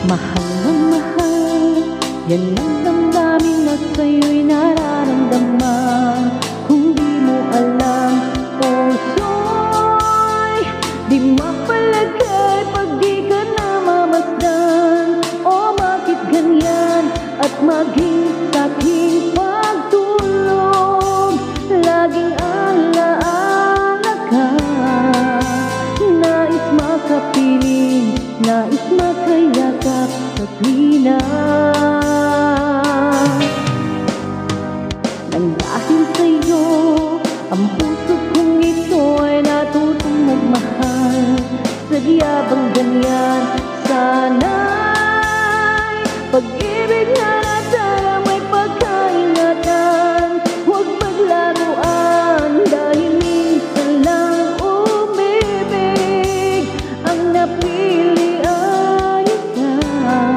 Mahal na mahal, yan ang damdamin na sa'yo'y nararamdaman. Kung di mo alam, puso'y di mapalagay pag di ka namamasdan. O bakit ganyan at maging sa'king pagtulog, laging alaala ka. Nais makapiling, nais makayakap sa tuwina. Nang dahil sa'yo, ang puso kong ito ay natutong magmahal. Sadya bang ganyan? Sana'y pag-ibig na natin ang may pagkaingatan. Huwag maglaruan dahil minsan lang umibig. Ang napili ay ikaw,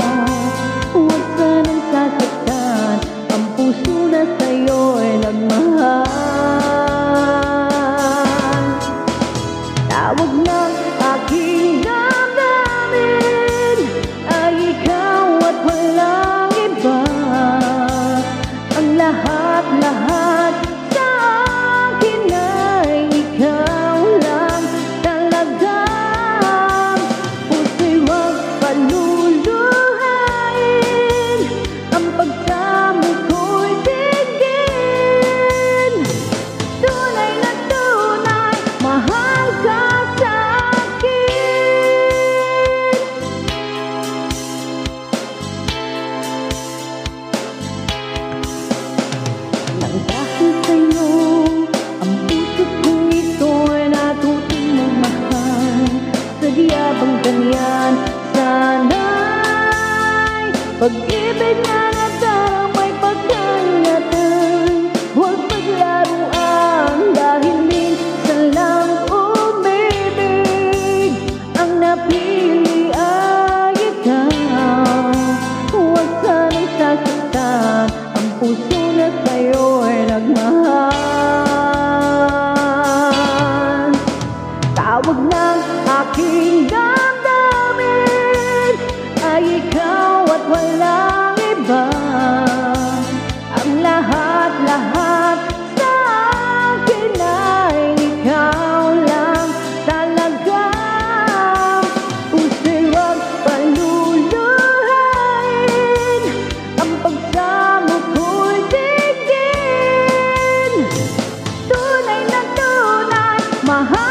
huwag sanang sasaktan ang puso na sa'yo'y nagmahal. Tawag ng aking damdamin ay ikaw at walang iba. Ang lahat-lahat sa akin ay ikaw lang talaga. Puso'y huwag paluluhain, ang pagsamo ko'y tigil. Tunay na tunay, mahal ka sa akin. Nang dahil sa'yo, ang puso kong ito ay natutong magmahal. Sadya bang ganyan? Sana'y pag-ibig na natin may pagkaingatan. Huwag maglaruan dahil minsan lang umibig. Ang napili ay ikaw, huwag sanang sasaktan ang puso na sa'yo'y nagmahal. Tawag ng aking damdamin ay ikaw at walang iba. Ang lahat-lahat sa akin ay ikaw lang talaga. Puso'y huwag paluluhain, ang pagsamo ko'y tigil. Tunay na tunay, mahal